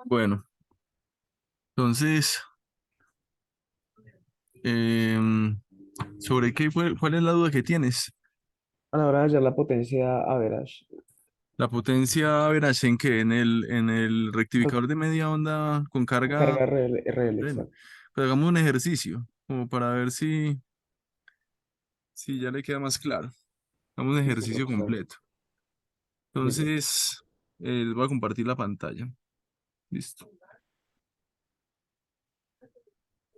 Bueno, entonces, em, ¿sobre qué, cuál es la duda que tienes? A la hora de hallar la potencia average. La potencia verás en que en el rectificador de media onda con carga Carga RL, RL. exacto. Pues hagamos un ejercicio, como para ver si ya le queda más claro. Hagamos un Listo, ejercicio profesor. completo. Listo. Entonces, les voy a compartir la pantalla. Listo.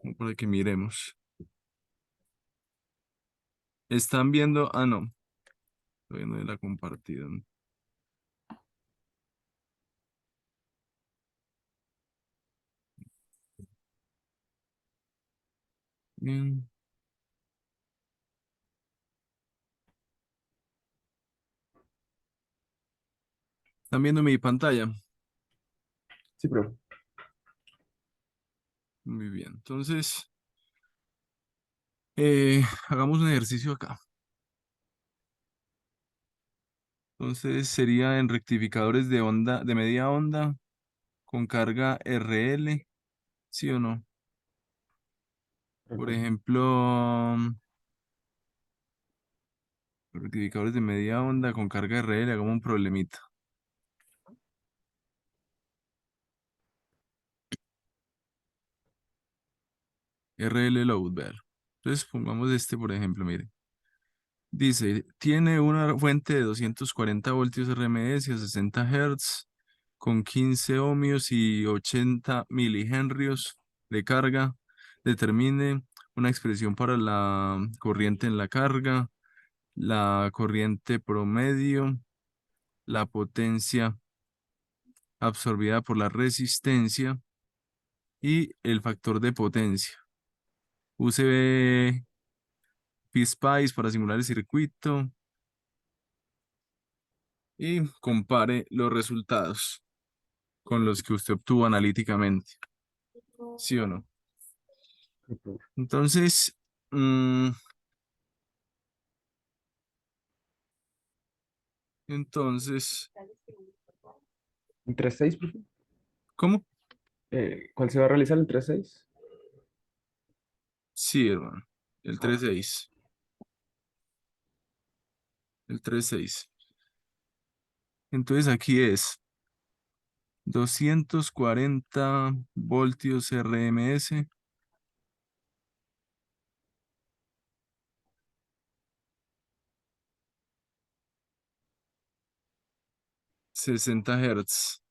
Como para que miremos. Están viendo, no, todavía no la compartida. Bien. Están viendo mi pantalla. Sí, profe. Muy bien. Entonces, hagamos un ejercicio acá. Entonces sería en rectificadores de onda, de media onda, con carga RL, ¿sí o no? Por Correcto. ejemplo, rectificadores de media onda con carga RL, hagamos un problemita. RL load, ver. Entonces pongamos este, por ejemplo, mire. Dice, tiene una fuente de 240 voltios RMS a 60 Hz con 15 ohmios y 80 milihenrios de carga. Determine una expresión para la corriente en la carga, la corriente promedio, la potencia absorbida por la resistencia y el factor de potencia. Use PSpice para simular el circuito y compare los resultados con los que usted obtuvo analíticamente, ¿sí o no? Sí, profe. Entonces, mm, entonces, ¿En 3.6, profe? ¿cómo? ¿Cuál se va a realizar en 3.6? Sí, hermano, el Ah, 3.6, el 3.6. Entonces aquí es 240 voltios RMS, 60 Hz,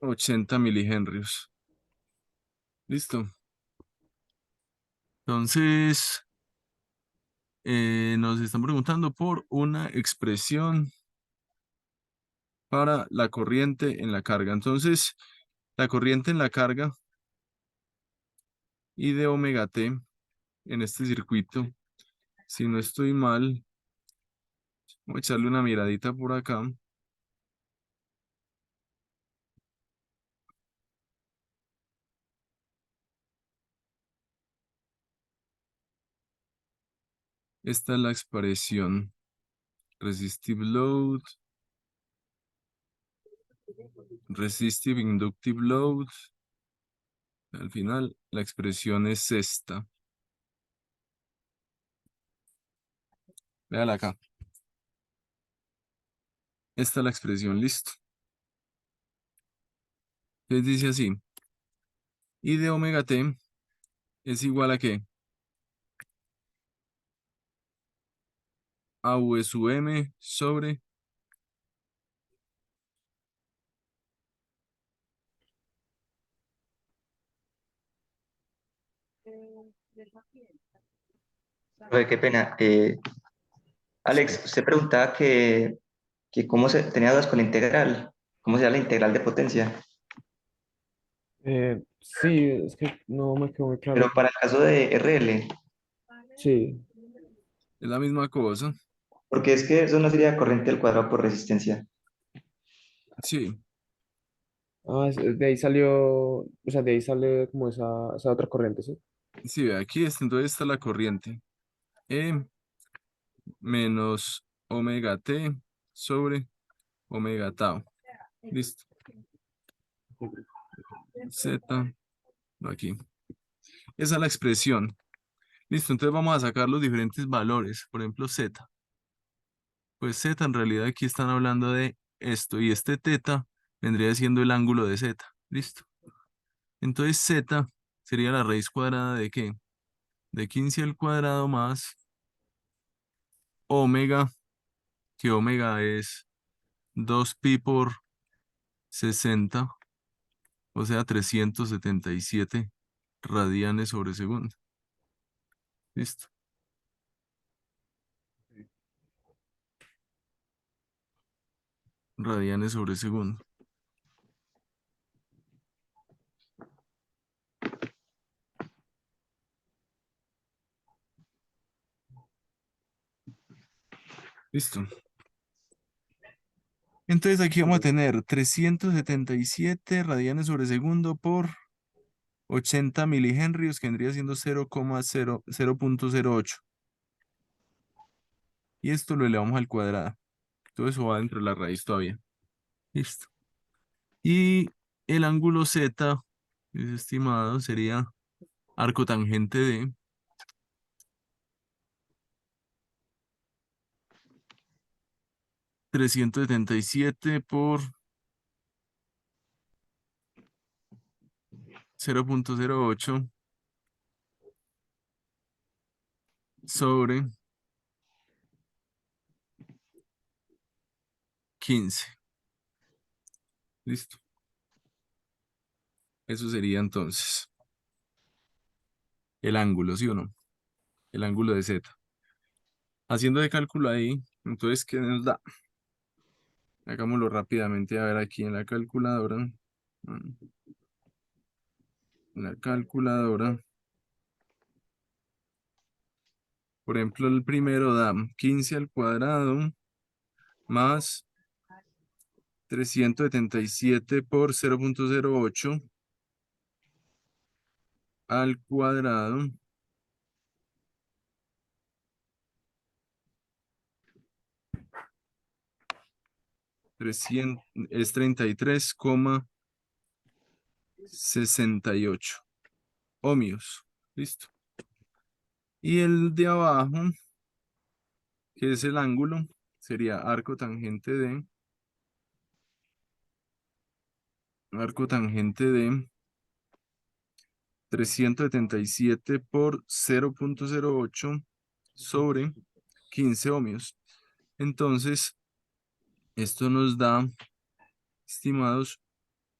80 milihenrios. Listo. Entonces, nos están preguntando por una expresión para la corriente en la carga. Entonces, la corriente en la carga y de omega t en este circuito, si no estoy mal, voy a echarle una miradita por acá. Esta es la expresión resistive load, resistive inductive load. Al final, la expresión es esta. Véala acá. Esta es la expresión, listo. Entonces dice así, I de omega t es igual a ¿qué? A V sub m sobre Profe, qué pena. Alex, usted preguntaba que cómo se tenía dudas con la integral, cómo se da la integral de potencia, sí, es que no me quedó muy claro. pero para el caso de RL, Sí, es la misma cosa. porque es que eso no sería corriente al cuadrado por resistencia. Sí, Ah, de ahí salió, o sea, de ahí sale como esa otra corriente, ¿sí? Sí, ve, aquí está, entonces está la corriente. E menos omega t sobre omega tau. Listo. Z, aquí. Esa es la expresión. Listo, entonces vamos a sacar los diferentes valores. Por ejemplo, Z. Pues Z en realidad aquí están hablando de esto y este teta vendría siendo el ángulo de Z. Listo. Entonces Z sería la raíz cuadrada de ¿qué? De 15 al cuadrado más omega, que omega es 2pi por 60, o sea, 377 radianes sobre segundo. Listo. Radianes sobre segundo. Listo. Entonces aquí vamos a tener 377 radianes sobre segundo por 80 milihenrios, que vendría siendo 0,008. Y esto lo elevamos al cuadrado. Todo eso va dentro de la raíz todavía. Listo. Y el ángulo Z, es estimado, sería arco tangente de 377 por 0,08 sobre 15. Listo. Eso sería entonces el ángulo, ¿sí o no? El ángulo de Z. Haciendo de cálculo ahí, entonces, ¿qué nos da? Hagámoslo rápidamente, a ver aquí en la calculadora. En la calculadora. Por ejemplo, el primero da 15 al cuadrado más 377 por 0,08 al cuadrado 300, es 33,68 ohmios. Listo. Y el de abajo, que es el ángulo, sería arco tangente de 377 por 0,08 sobre 15 ohmios. Entonces, esto nos da, estimados,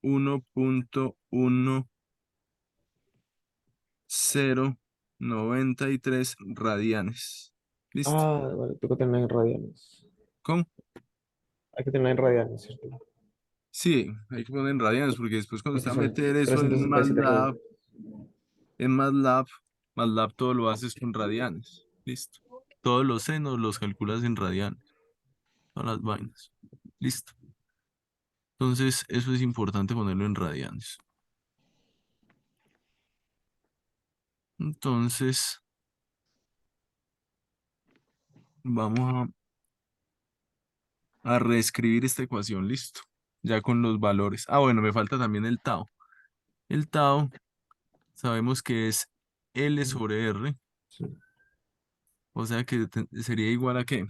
1,093 radianes. ¿Listo? Ah, vale, tengo que tener en radianes. ¿Cómo? Hay que tener en radianes, ¿cierto? Sí, hay que poner en radianes porque después cuando Porque usted va a son meter eso 377 radianes. En MATLAB todo lo haces con radianes. Listo. Todos los senos los calculas en radianes. Todas las vainas. Listo. Entonces, eso es importante ponerlo en radianes. Entonces, vamos a reescribir esta ecuación. Listo. Ya con los valores. Ah, bueno, me falta también el tau. El tau sabemos que es L sobre R. Sí. O sea que sería igual a ¿qué?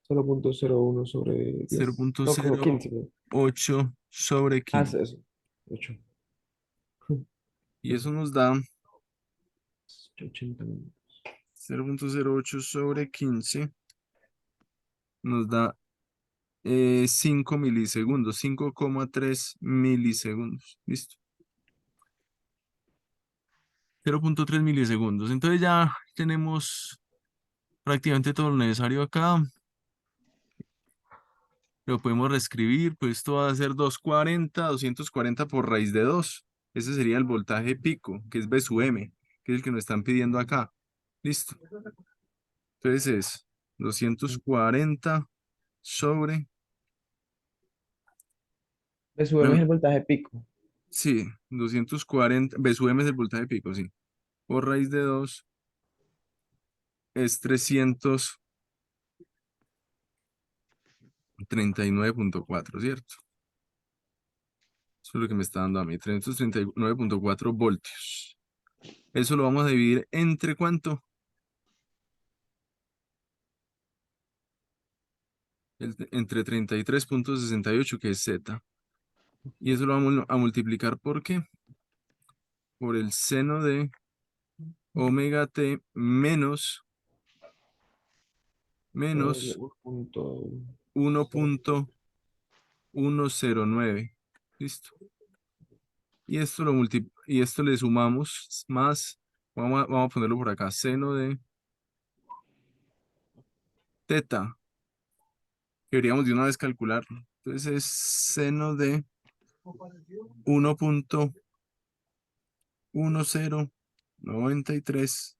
0,01 sobre cero 10. punto No, como cero 15, ¿no? ocho sobre Ah, es 15. eso. 8. Y eso nos da 80. 0,08 sobre 15. Nos da 5 milisegundos, 5,3 milisegundos. Listo. 0,3 milisegundos. Entonces ya tenemos prácticamente todo lo necesario acá. Lo podemos reescribir, pues esto va a ser 240 por raíz de 2. Ese sería el voltaje pico, que es B sub M, que es el que nos están pidiendo acá. Listo. Entonces es 240 sobre Le subimos Bueno, el voltaje pico. sí, 240, B sub M es el voltaje pico, sí. Por raíz de 2 es 339,4, ¿cierto? Eso es lo que me está dando a mí, 339,4 voltios. Eso lo vamos a dividir entre ¿cuánto? Entre 33,68, que es Z. Y eso lo vamos a multiplicar ¿por qué? Por el seno de omega t menos Uno punto 1,109. ¿Listo? Y esto le sumamos más, vamos a ponerlo por acá, seno de teta, que deberíamos de una vez calcularlo. Entonces es seno de 1,1093.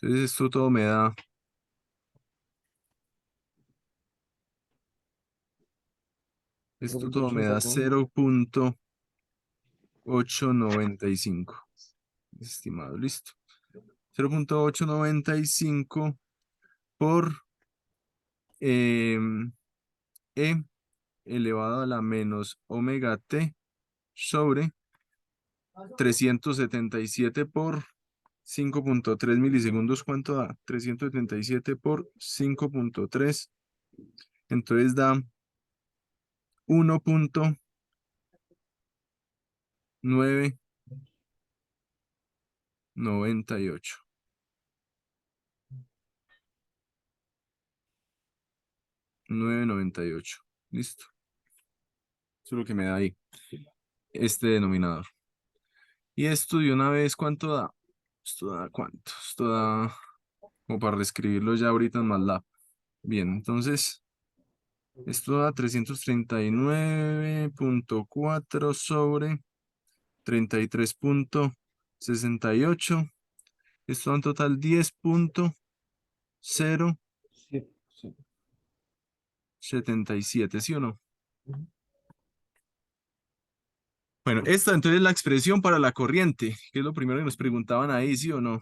Entonces esto todo me da 0,89. 0,895. Estimado, listo. 0,895 por em, E elevado a la menos omega t sobre 377 por 5,3 milisegundos. ¿Cuánto da? 377 por 5,3. Entonces da 1,998. 998. Listo. Eso es lo que me da ahí, este denominador. Y esto de una vez, ¿cuánto da? Esto da ¿cuánto? Esto da como para reescribirlo ya ahorita en MATLAB. Bien, entonces esto da 339,4 sobre 33,68. Esto da un total 7, sí. 10,077, ¿sí o no? Ujú. Bueno, esta entonces es la expresión para la corriente, que es lo primero que nos preguntaban ahí, ¿sí o no?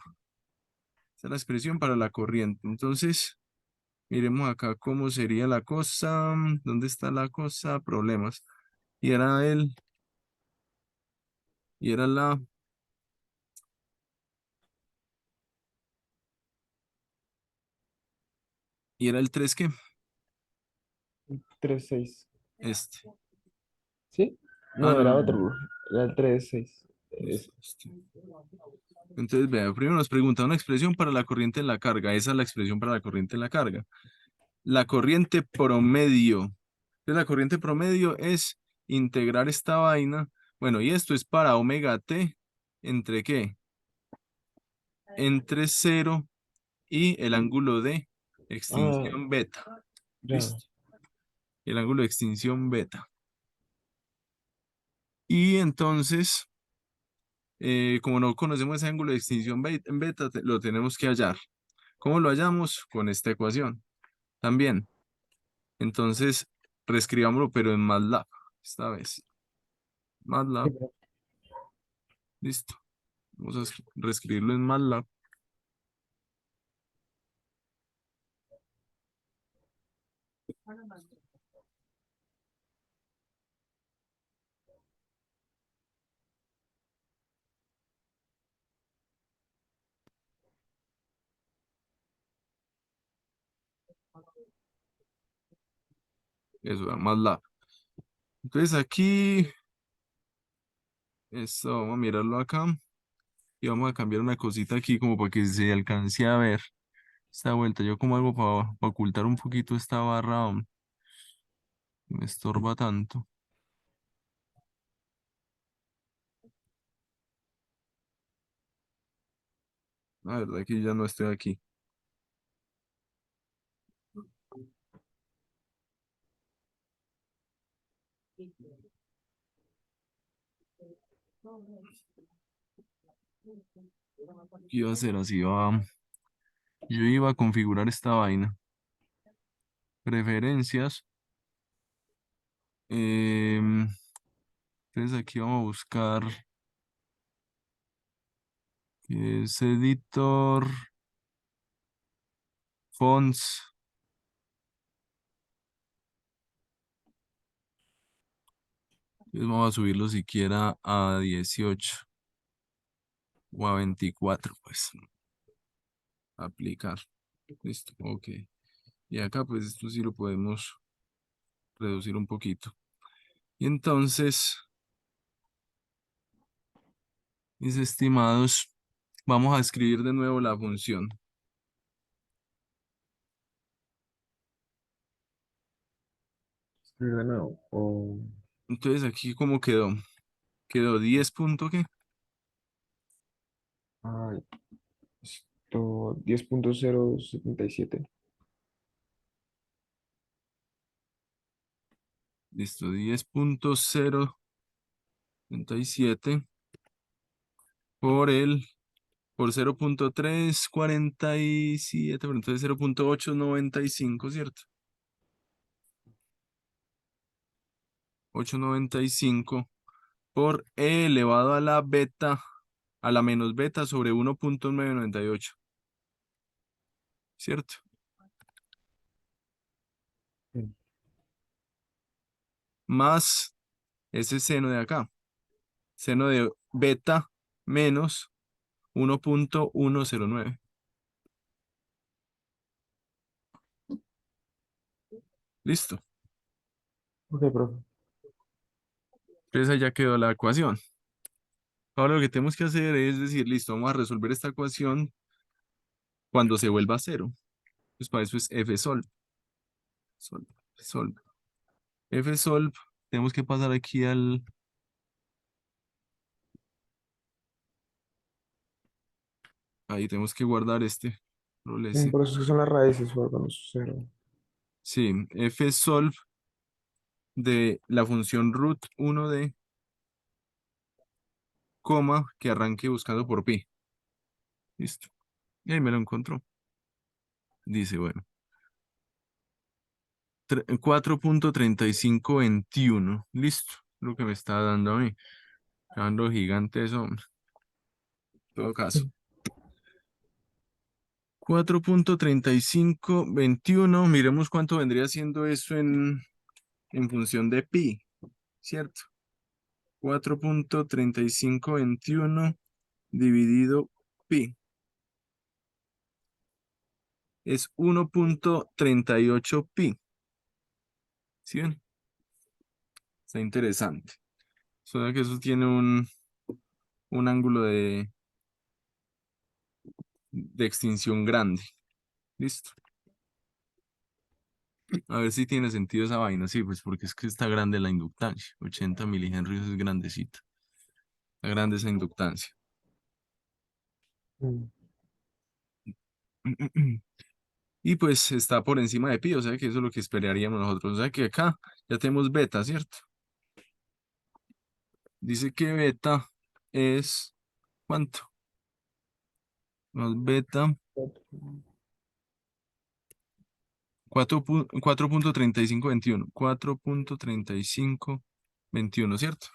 Esta es la expresión para la corriente. Entonces, miremos acá cómo sería la cosa. ¿Dónde está la cosa? Problemas. Y era el, y era la, y era el 3 ¿qué? 3, 6. Este. ¿Sí? Ah, No, no, era no, otro. no. Era el 3, 6. Listo, listo. Entonces, vea, primero nos pregunta una expresión para la corriente en la carga. Esa es la expresión para la corriente en la carga. La corriente promedio. Entonces, la corriente promedio es integrar esta vaina. Bueno, y esto es para omega t. ¿Entre qué? Entre cero y el ángulo de Ah, extinción beta. ya. ¿Listo? El ángulo de extinción beta. Y entonces, como no conocemos ese ángulo de extinción en beta, lo tenemos que hallar. ¿Cómo lo hallamos? Con esta ecuación. También. Entonces, reescribámoslo, pero en MATLAB. Esta vez. Sí, MATLAB. Listo. Vamos a reescribirlo en MATLAB. Eso, MATLAB. Entonces aquí, esto, vamos a mirarlo acá. Y vamos a cambiar una cosita aquí como para que se alcance a ver esta vuelta. Yo como algo para ocultar un poquito esta barra, que me estorba tanto. La verdad que ya no estoy aquí. Iba a ser así, yo iba a configurar esta vaina. Preferencias, Em, entonces aquí vamos a buscar que es editor, fonts. Entonces vamos a subirlo siquiera a 18 o a 24, pues. Aplicar. Listo, ok. Y acá pues esto sí lo podemos reducir un poquito. Y entonces, mis estimados, vamos a escribir de nuevo la función. Escribir de nuevo. O, Entonces aquí cómo quedó. Quedó 10 punto ¿qué? ah, esto, 10.077. Listo, 10.077 por 0.347, pero entonces 0.895, ¿cierto? 895 por e elevado a la beta, a la menos beta sobre 1.998, ¿cierto? Sí. Más ese seno de acá, seno de beta menos 1.109. Listo. Ok, profe. Entonces ahí ya quedó la ecuación. Ahora lo que tenemos que hacer es decir, listo, vamos a resolver esta ecuación cuando se vuelva a cero. Pues para eso es fsolve. Solve, solve. Fsolve, tenemos que pasar aquí ahí tenemos que guardar este, control S. Por eso es que son las raíces o algo, no sé, cero. Sí, fsolve de la función root 1 de coma que arranque buscando por pi. Listo. Y ahí me lo encontró. Dice, bueno, 4.3521. Listo. Lo que me está dando a mí. Está dando gigante eso, hombre. En todo caso. 4.3521. Miremos cuánto vendría siendo eso en función de pi, ¿cierto? 4.3521 dividido pi. Es 1.38 pi. ¿Sí ven? Está interesante. Suena que eso tiene un ángulo de extinción grande. Listo. A ver si tiene sentido esa vaina. Sí, pues porque es que está grande la inductancia. 80 milihenrios es grandecita. Está grande esa inductancia. Mm. Y pues está por encima de pi, o sea que eso es lo que esperaríamos nosotros. O sea que acá ya tenemos beta, ¿cierto? Dice que beta es, ¿cuánto? Más beta, 4.3521. 4.3521, ¿cierto?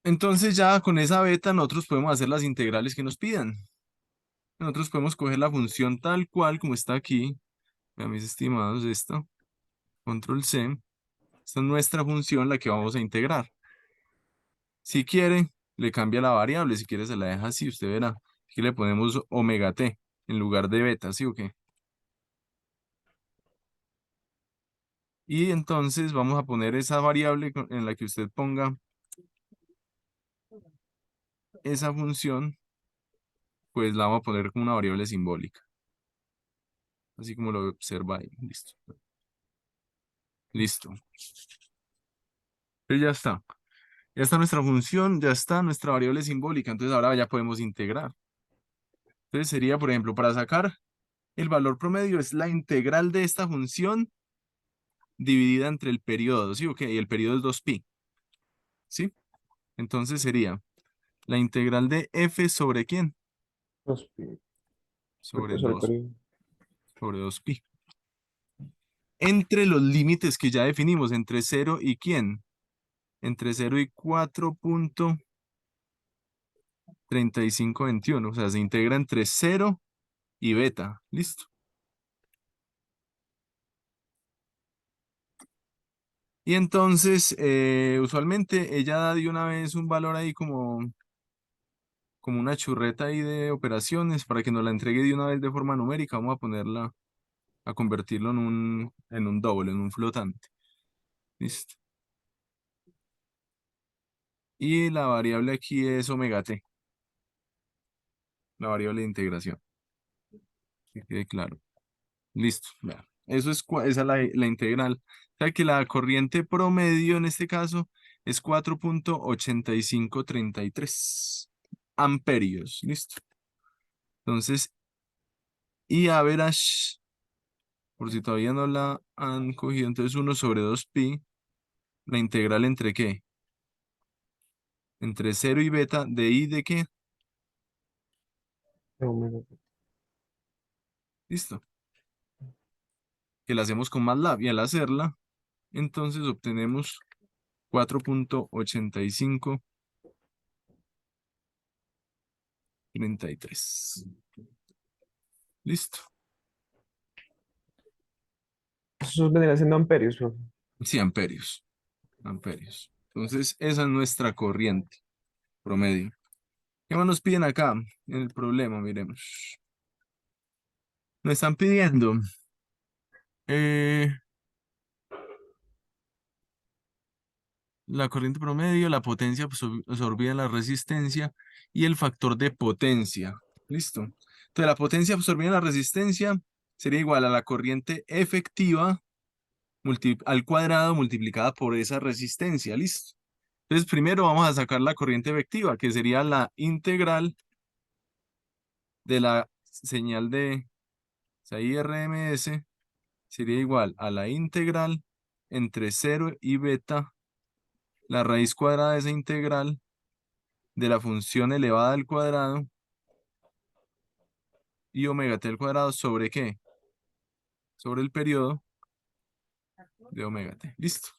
Entonces ya con esa beta nosotros podemos hacer las integrales que nos pidan. Nosotros podemos coger la función tal cual como está aquí. Vean mis estimados, esta. Control C. Esta es nuestra función, la que vamos a integrar. Si quiere, le cambia la variable. Si quiere, se la deja así. Usted verá. Aquí le ponemos omega t en lugar de beta, ¿sí o qué? Y entonces vamos a poner esa variable en la que usted ponga esa función, pues la vamos a poner como una variable simbólica. Así como lo observa ahí. Listo. Listo. Pero ya está. Ya está nuestra función, ya está nuestra variable simbólica. Entonces ahora ya podemos integrar. Entonces sería, por ejemplo, para sacar el valor promedio es la integral de esta función dividida entre el periodo, ¿sí? Ok, y el periodo es 2pi, ¿sí? Entonces sería la integral de f sobre ¿quién? Los pi- Sobre sobre el 2, periodo. sobre 2pi. entre los límites que ya definimos, entre 0 y ¿quién? Entre 0 y 4.3521. O sea, se integra entre 0 y beta. Listo. Y entonces, usualmente ella da de una vez un valor ahí como una churreta ahí de operaciones para que nos la entregue de una vez de forma numérica. Vamos a ponerla, a convertirlo en un doble, en un flotante. Listo. Y la variable aquí es omega t, la variable de integración. Que quede claro. Listo. Vea. Eso es, esa es la integral. O sea que la corriente promedio en este caso es 4.8533 amperios. Listo. Entonces, y average, por si todavía no la han cogido, entonces 1/2pi, la integral entre qué? Entre 0 y beta de i de qué. Omega. Listo. Que la hacemos con MATLAB y al hacerla, entonces obtenemos 4.8533. Listo. Eso vendría siendo amperios, profe. Sí, amperios. Amperios. Entonces, esa es nuestra corriente promedio. ¿Qué más nos piden acá en el problema? Miremos. Nos están pidiendo eh, la corriente promedio, la potencia absorbida en la resistencia y el factor de potencia. Listo. Entonces, la potencia absorbida en la resistencia sería igual a la corriente efectiva al cuadrado multiplicada por esa resistencia. Listo. Entonces, primero vamos a sacar la corriente efectiva, que sería la integral de la señal de, o sea, IRMS sería igual a la integral entre 0 y beta, la raíz cuadrada de esa integral de la función elevada al cuadrado y omega t al cuadrado sobre ¿qué? Sobre el periodo de omega t. Listo.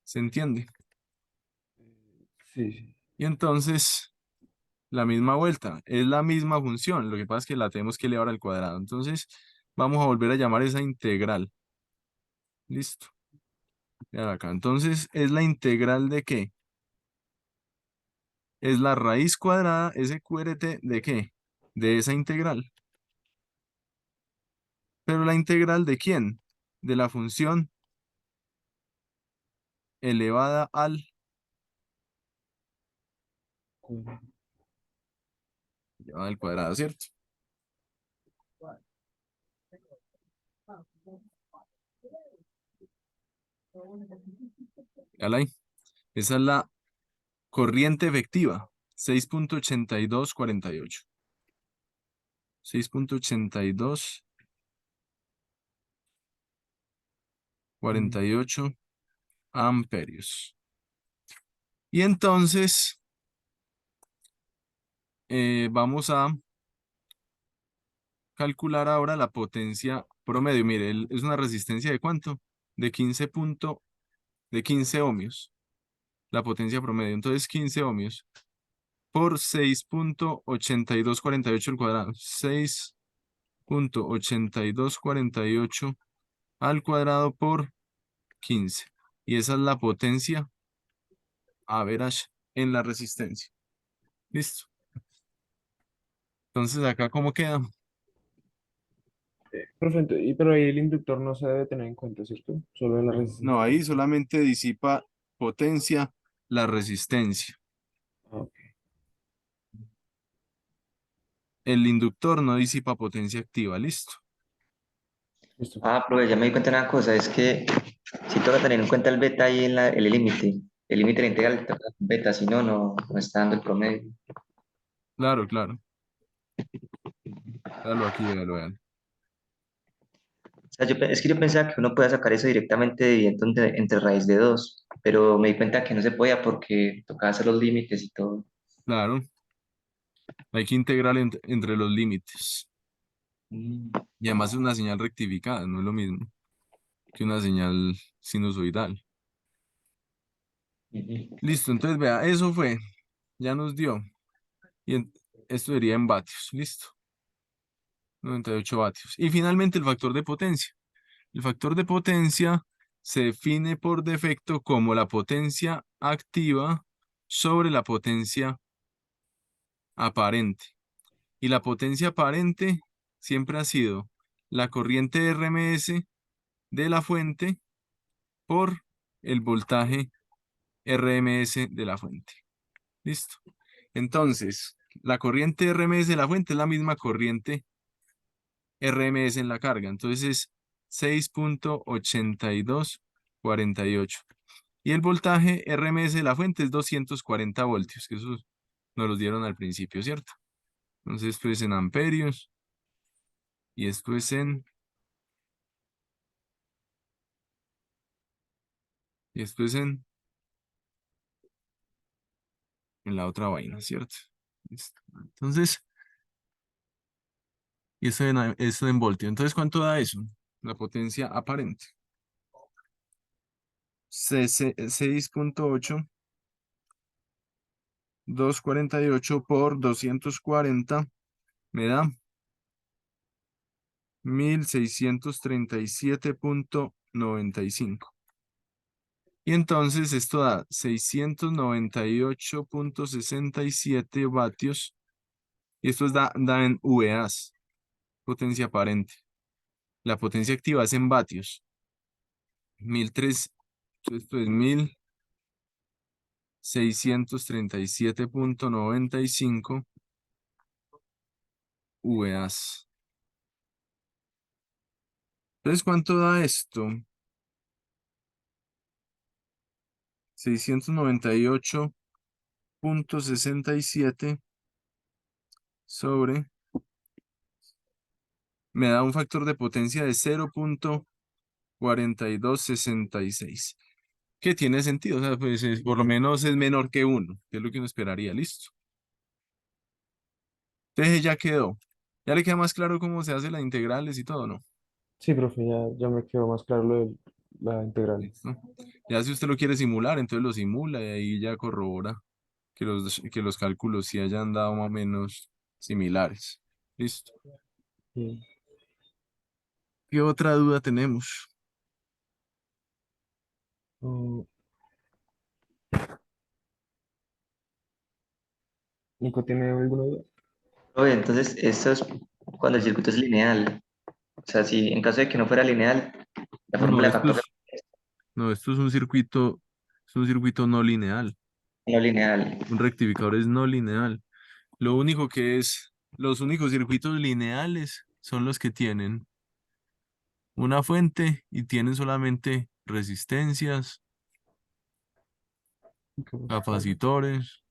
¿Se entiende? Sí, sí. Y entonces, la misma vuelta, es la misma función, lo que pasa es que la tenemos que elevar al cuadrado. Entonces, vamos a volver a llamar esa integral. Listo. Vean acá. Entonces, ¿es la integral de qué? Es la raíz cuadrada SQRT de qué? De esa integral. Pero la integral de quién? De la función elevada al cuadrado, ¿cierto? Véala ahí. Esa es la corriente efectiva. 6.8248. 6.8248 amperios. Y entonces vamos a calcular ahora la potencia promedio. Mire, es una resistencia de ¿cuánto? De 15 ohmios. La potencia promedio. Entonces 15 ohmios por 6.8248 al cuadrado. 6.8248 al cuadrado por 15. Y esa es la potencia average en la resistencia. Listo. Entonces acá ¿cómo queda? Profe, pero ahí el inductor no se debe tener en cuenta, ¿cierto? Solo en la No, resistencia. ahí solamente disipa potencia la resistencia. Ah, ok. El inductor no disipa potencia activa. Listo. Listo. Ah, profe, ya me di cuenta de una cosa, es que si toca tener en cuenta el beta ahí en el límite de la integral toca con beta, si no, no está dando el promedio. Claro, claro. Véalo aquí, véalo, véalo. O sea, es que yo pensaba que uno podía sacar eso directamente dividiendo entre raíz de 2, pero me di cuenta que no se podía porque tocaba hacer los límites y todo. Claro. Hay que integrar entre los límites. Mm, Y además es una señal rectificada, no es lo mismo que una señal sinusoidal. ujú. Listo, entonces vea, eso fue, ya nos dio. Y esto sería en vatios, listo, 98 vatios. Y finalmente el factor de potencia. El factor de potencia se define por defecto como la potencia activa sobre la potencia aparente. Y la potencia aparente siempre ha sido la corriente RMS de la fuente por el voltaje RMS de la fuente. Listo. Entonces, la corriente RMS de la fuente es la misma corriente RMS en la carga. Entonces es 6,8248. Y el voltaje RMS de la fuente es 240 voltios, que eso nos los dieron al principio, ¿cierto? Entonces esto es en amperios y esto es y esto es en la otra vaina, ¿cierto? Listo. Entonces, y esto en voltio. Entonces, ¿cuánto da eso? La potencia aparente. 6,8, 248 por 240 me da 1637,95. Y entonces esto da 698,67 vatios. Y esto da en VAs, potencia aparente. La potencia activa es en vatios. 1003, esto es 1637,95 VAs. Entonces, ¿cuánto da esto? 698,67 sobre, me da un factor de potencia de 0,4266. Que tiene sentido, o sea, pues por lo menos es menor que uno, que es lo que uno esperaría, listo. Entonces ya quedó. Ya le queda más claro cómo se hace las integrales y todo, ¿no? Sí, profe, ya me quedó más claro lo de la integral. Listo. Ya si usted lo quiere simular, entonces lo simula y ahí ya corrobora que los cálculos sí hayan dado más o menos similares. Listo. Sí. ¿Qué otra duda tenemos? Mm, ¿Nico tiene alguna duda? Oye, entonces, esto es cuando el circuito es lineal. O sea, si en caso de que no fuera lineal, la No, no, fórmula de factor de no, esto es un circuito no lineal. no lineal. Un rectificador es no lineal. Los únicos circuitos lineales son los que tienen una fuente y tienen solamente resistencias, Capacitor. capacitores,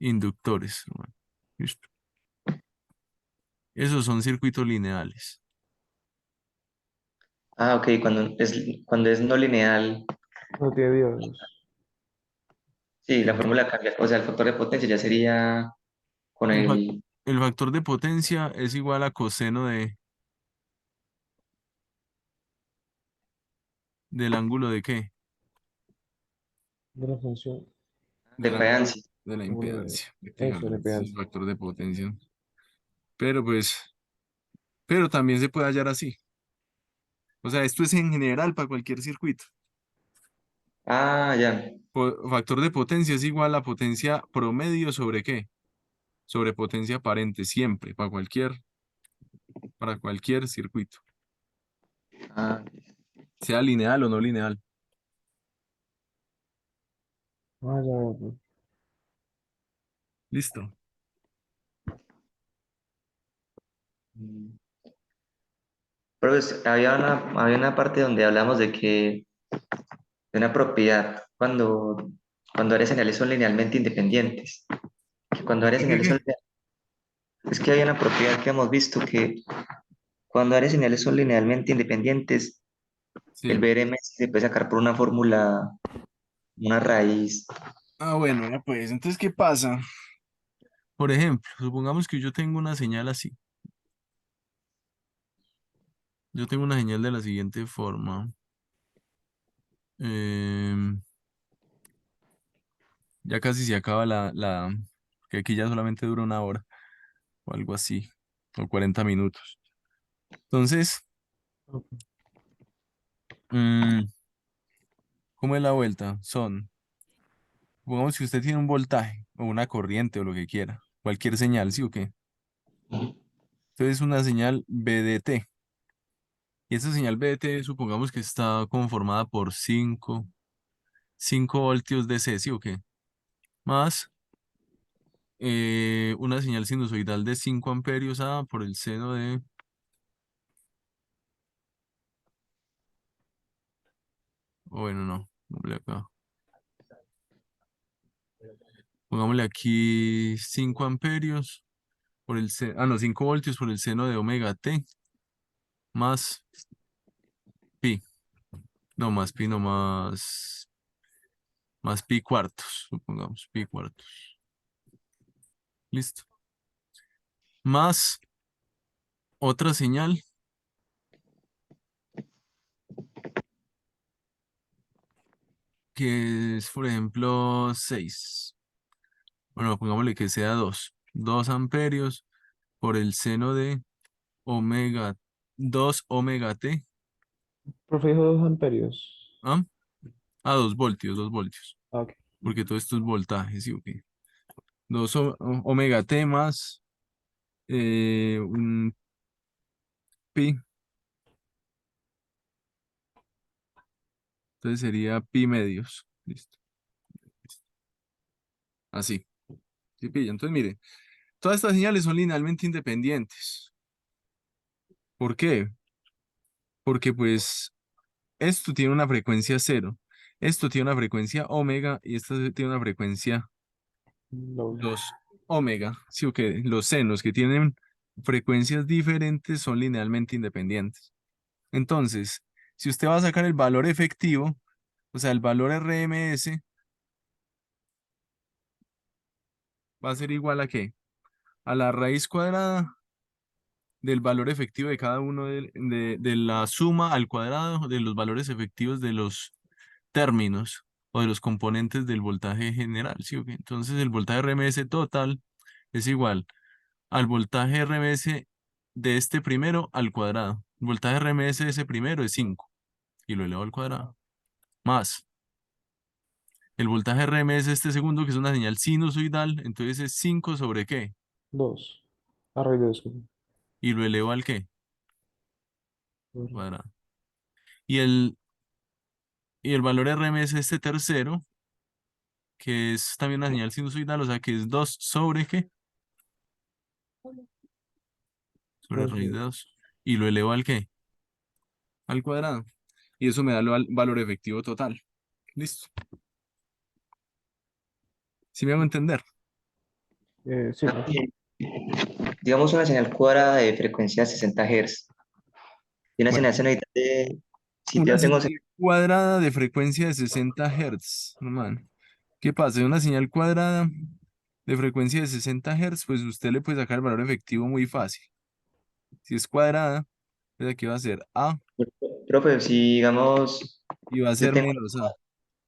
inductores. Bueno, listo. Esos son circuitos lineales. Ah, ok, cuando es no lineal, No tiene diodos. sí, la Sí. fórmula cambia. O sea, el factor de potencia ya sería con El, fac- el el factor de potencia es igual a coseno del ángulo de ¿qué? De la función. de Del ángulo impedancia. de la Ángulo de... impedancia, Eso, la prácticamente. Ese es el impedancia. factor de potencia. Pero pues, pero también se puede hallar así. O sea, esto es en general para cualquier circuito. Ah, ya. Factor de potencia es igual a potencia promedio sobre ¿qué? Sobre potencia aparente, siempre, para cualquier circuito, Ah, sea lineal o no lineal. Ya, veo. Listo. mm. Pero pues, había una parte donde hablamos de una propiedad cuando áreas señales son linealmente independientes. Que cuando ¿De áreas qué, qué, señales qué? son, es que había una propiedad que hemos visto que cuando áreas señales son linealmente independientes, el Sí. BRM se puede sacar por una fórmula, una raíz. Ah, bueno, ya pues, entonces, ¿qué pasa? Por ejemplo, supongamos que yo tengo una señal así. Yo tengo una señal de la siguiente forma. Em, ya casi se acaba que aquí ya solamente dura una hora o algo así, o 40 minutos. Entonces, Ok. mm, ¿cómo es la vuelta? Supongamos que usted tiene un voltaje o una corriente o lo que quiera, cualquier señal, ¿sí o qué? Entonces, una señal BDT. Y esa señal BDT, supongamos que está conformada por 5 voltios DC, ¿sí o qué? Más una señal sinusoidal de 5 amperios A por el seno de, o bueno, no, pongámosle acá. Pongámosle aquí 5 amperios por el seno, no, 5 voltios por el seno de omega T más pi, no más pi, no más pi cuartos, supongamos, pi cuartos. Listo. Más otra señal que es, por ejemplo, 6. Bueno, pongámosle que sea 2 amperios por el seno de omega, 2 omega t, Profe dijo 2 amperios. ¿ah? 2 voltios, 2 voltios, Ah, ok. porque todo esto es voltaje, ¿sí o qué? 2 omega t más un pi, entonces sería pi medios. Listo. Así, ¿sí pilla? Entonces, mire, todas estas señales son linealmente independientes. ¿Por qué? Porque pues esto tiene una frecuencia cero, esto tiene una frecuencia omega y esto tiene una frecuencia Doble. 2 omega. Sí, o que los senos que tienen frecuencias diferentes son linealmente independientes. Entonces, si usted va a sacar el valor efectivo, o sea, el valor RMS va a ser igual a ¿qué? A la raíz cuadrada del valor efectivo de cada uno de la suma al cuadrado de los valores efectivos de los términos o de los componentes del voltaje general, ¿sí o qué? Entonces el voltaje RMS total es igual al voltaje RMS de este primero al cuadrado. El voltaje RMS de ese primero es 5 y lo elevo al cuadrado. Más el voltaje RMS de este segundo, que es una señal sinusoidal, entonces es 5 sobre ¿qué? 2. Array de 2. Y lo elevo al ¿qué? Cuadrado. Y el valor RMS de este tercero, que es también una señal sinusoidal, o sea que es 2 sobre ¿qué? Sobre raíz de 2. Y lo elevo al ¿qué? Al cuadrado. Y eso me da el valor efectivo total. Listo. ¿Sí me hago entender? Sí, Ah, profe. bien. Digamos una señal cuadrada de frecuencia 60 Hz y una Bueno, señal senoidal de, si una yo tengo, señal cuadrada de frecuencia de 60 Hz, hermano. ¿Qué pasa? De una señal cuadrada de frecuencia de 60 Hz, pues usted le puede sacar el valor efectivo muy fácil. Si es cuadrada, pues aquí va a ser A profe, si digamos, y va a yo ser tengo, menos A.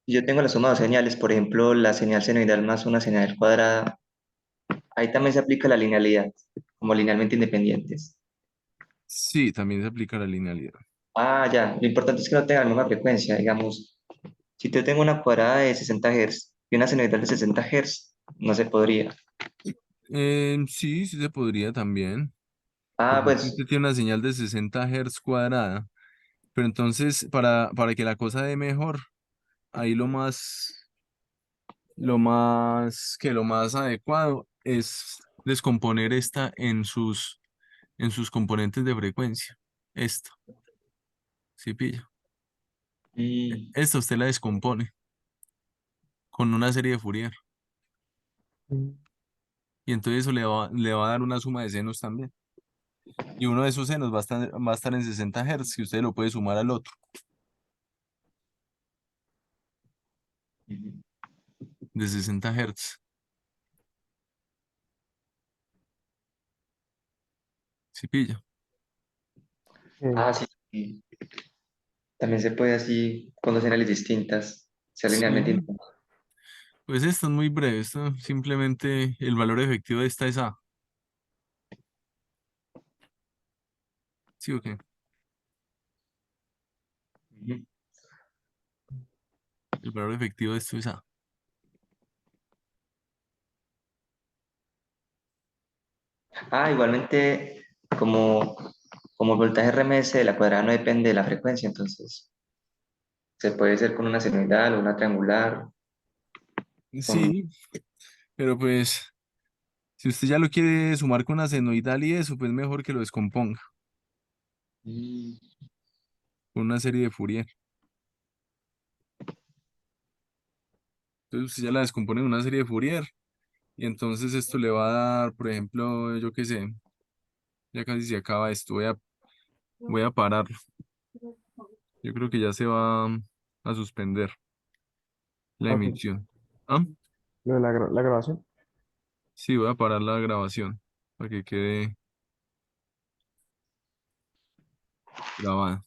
yo tengo la suma de dos señales, por ejemplo, la señal senoidal más una señal cuadrada, ahí también se aplica la linealidad, como linealmente independientes. Sí, también se aplica la linealidad. Ah, ya, lo importante es que no tengan la misma frecuencia, digamos, si yo tengo una cuadrada de 60 Hz y una senoidal de 60 Hz, no se podría. Sí, sí se podría también. Ah, Porque pues, usted tiene una señal de 60 Hz cuadrada. Pero entonces, para que la cosa dé mejor, ahí lo más adecuado es descomponer esta en sus componentes de frecuencia. Esta, ¿sí pilla? mm, Esta usted la descompone con una serie de Fourier. Mm, Y entonces eso le va a dar una suma de senos también. Y uno de esos senos va a estar en 60 Hz, y usted lo puede sumar al otro mm. de 60 Hz. Si pilla. Eh, Ah, sí. Y también se puede así con dos señales distintas, sea linealmente Sí, independiente. pues esto es muy breve. Esto simplemente el valor efectivo de esta es A. ¿Sí o qué? Ujú. El valor efectivo de esto es A. Ah, igualmente, como, como el voltaje RMS de la cuadrada no depende de la frecuencia, entonces se puede hacer con una senoidal o una triangular. Con... Sí, pero pues si usted ya lo quiere sumar con la senoidal y eso, pues mejor que lo descomponga Mm, con una serie de Fourier. Entonces usted ya la descompone en una serie de Fourier y entonces esto le va a dar, por ejemplo, yo qué sé, ya casi se acaba esto, voy a parar. Yo creo que ya se va a suspender la ok, emisión. ¿Ah? lo de la grabación. Sí, voy a parar la grabación para que quede grabada.